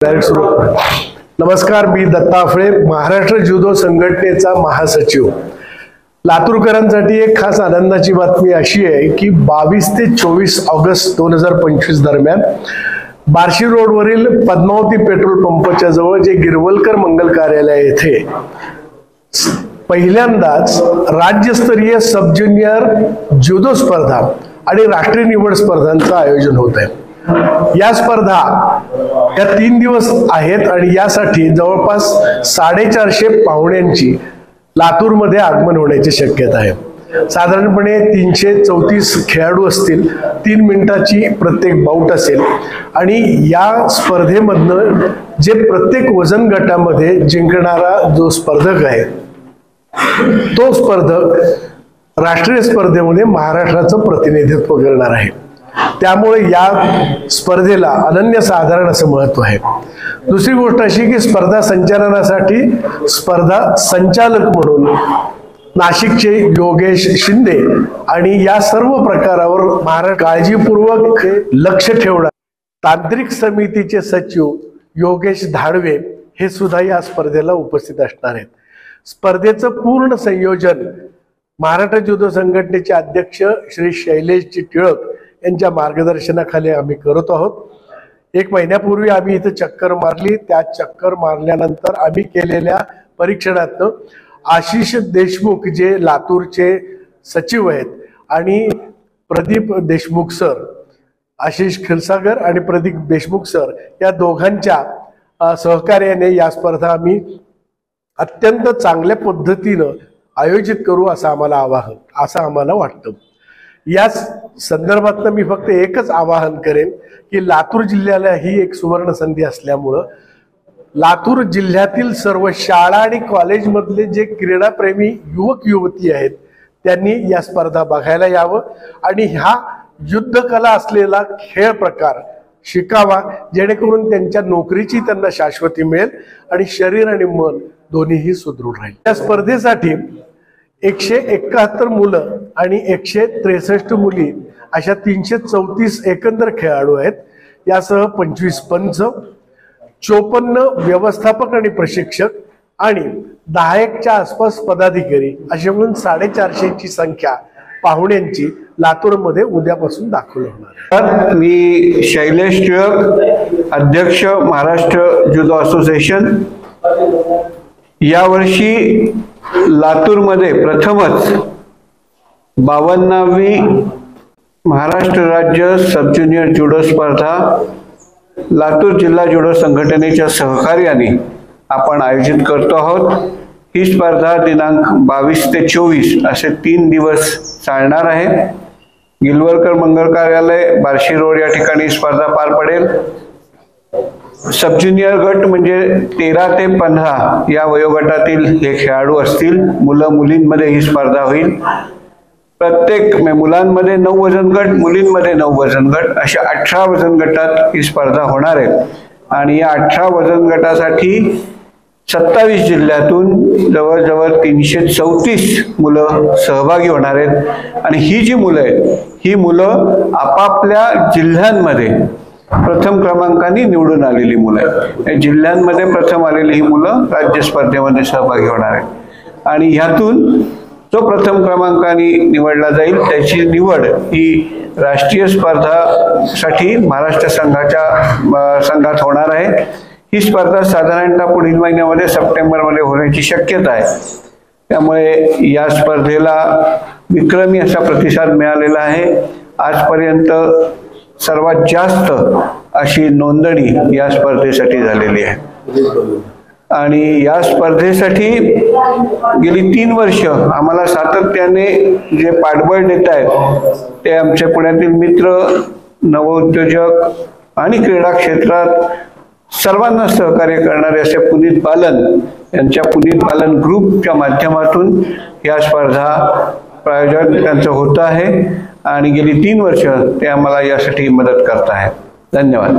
नमस्कार, मी दत्ता आफळे, महाराष्ट्र जुदो संघटनेचा महासचिव। लातूरकरांसाठी एक खास आनंदाची बातमी अशी आहे की 22 ते 24 ऑगस्ट 2025 दरम्यान बार्शी रोडवरील पद्मावती पेट्रोल पंपच्या जवळ जे गिरवलकर मंगल कार्यालय येथे पहिल्यांदाच राज्यस्तरीय सब ज्युनियर जुदो स्पर्धा आणि राष्ट्रीय निवड स्पर्धांचं आयोजन होत आहे। या स्पर्धा या 3 दिवस आहेत आणि यासाठी जवळपास 450 पाहुण्यांची लातूरमध्ये आगमन होण्याची शक्यता आहे। साधारणपणे 334 खेळाडू असतील, 3 मिनिटाची प्रत्येक बाउट असेल आणि या स्पर्धेमधनं जे प्रत्येक वजन गटामध्ये जिंकणारा जो स्पर्धक आहे तो स्पर्धक राष्ट्रीय स्पर्धेमध्ये महाराष्ट्राचं प्रतिनिधित्व करणार आहे। त्यामुळे या स्पर्धेला अनन्यसाधारण असं महत्त्व आहे। दुसरी गोष्ट अशी की स्पर्धा संचालनासाठी स्पर्धा संचालक म्हणून नाशिकचे योगेश शिंदे आणि या सर्व प्रकारावर महाराष्ट्र काळजीपूर्वक लक्ष ठेवणार तांत्रिक समितीचे सचिव योगेश धाडवे हे सुद्धा या स्पर्धेला उपस्थित असणार आहेत। स्पर्धेचं पूर्ण संयोजन महाराष्ट्र जुदो संघटनेचे अध्यक्ष श्री शैलेश टिळक यांच्या मार्गदर्शनाखाली आम्ही करत आहोत। 1 महिन्यापूर्वी आम्ही इथे चक्कर मारली। त्या चक्कर मारल्यानंतर आम्ही केलेल्या परीक्षणातनं आशिष देशमुख जे लातूरचे सचिव आहेत आणि प्रदीप देशमुख सर, आशिष क्षीरसागर आणि प्रदीप देशमुख सर या दोघांच्या सहकार्याने या स्पर्धा आम्ही अत्यंत चांगल्या पद्धतीनं आयोजित करू असं आम्हाला वाटतं। याच संदर्भात मी फक्त एकच आवाहन करेन की लातूर जिल्ह्याला ही एक सुवर्ण संधी असल्यामुळं लातूर जिल्ह्यातील सर्व शाळा आणि कॉलेजमधले जे क्रीडाप्रेमी युवक युवती आहेत त्यांनी या स्पर्धा बघायला यावं आणि हा युद्धकला असलेला खेळ प्रकार शिकावा, जेणेकरून त्यांच्या नोकरीची त्यांना शाश्वती मिळेल आणि शरीर आणि मन दोन्हीही सुदृढ राहील। या स्पर्धेसाठी 171 मुलं आणि 163 मुली अशा 334 एकंदर खेळाडू आहेत। यासह 25 पंच, 54 व्यवस्थापक आणि प्रशिक्षक आणि 10च्या आसपास पदाधिकारी असे म्हणून 450ची संख्या पाहुण्यांची लातूरमध्ये उद्यापासून दाखल होणार आहे। मी शैलेश टिळक, अध्यक्ष महाराष्ट्र जुदो असोसिएशन। यावर्षी लातूरमध्ये प्रथमच 52वी महाराष्ट्र राज्य सब ज्युनियर जुडो स्पर्धा लातूर जिल्हा जुडो संघटनेच्या सहकार्याने आपण आयोजित करतो आहोत। ही स्पर्धा दिनांक 22 ते 24 असे 3 दिवस चालणार आहे। गिरवलकर मंगल कार्यालय बार्शी रोड या ठिकाणी स्पर्धा पार पडेल। सब ज्युनियर गट म्हणजे 13 ते 15 या वयोगटातील हे खेळाडू असतील। मुलं मुलींमध्ये ही स्पर्धा होईल। प्रत्येक मुलांमध्ये 9 वजन गट, मुलींमध्ये 9 वजन गट अशा 18 वजन गटात ही स्पर्धा होणार आहे आणि या 18 वजन गटासाठी 27 जिल्ह्यातून जवळजवळ 334 मुलं सहभागी होणार आहेत आणि ही जी मुलं आहेत ही मुलं आपापल्या जिल्ह्यांमध्ये प्रथम क्रमांकाने निवडून आलेली मुलं आहेत। या जिल्ह्यांमध्ये प्रथम आलेली ही मुलं राज्य स्पर्धेमध्ये सहभागी होणार आहेत आणि ह्यातून जो प्रथम क्रमांकाने निवडला जाईल त्याची निवड ही राष्ट्रीय स्पर्धासाठी महाराष्ट्र संघात होणार आहे। ही स्पर्धा साधारणतः पुढील महिन्यामध्ये सप्टेंबरमध्ये होण्याची शक्यता आहे। त्यामुळे या स्पर्धेला विक्रमी असा प्रतिसाद मिळालेला आहे। आजपर्यंत सर्वात जास्त अशी नोंदणी या स्पर्धेसाठी झालेली आहे आणि या स्पर्धेसाठी गेली 3 वर्ष आम्हाला सातत्याने जे पाठबळ देत आहेत ते आमचे पुण्यातील मित्र, नवोद्योजक आणि क्रीडा क्षेत्रात सर्वांना सहकार्य करणारे असे पुनीत बालन यांच्या पुनीत बालन ग्रुपच्या माध्यमातून या स्पर्धा प्रायोजन त्यांचं होत आहे आणि गेली 3 वर्ष ते आम्हाला यासाठी मदत करत आहेत। धन्यवाद।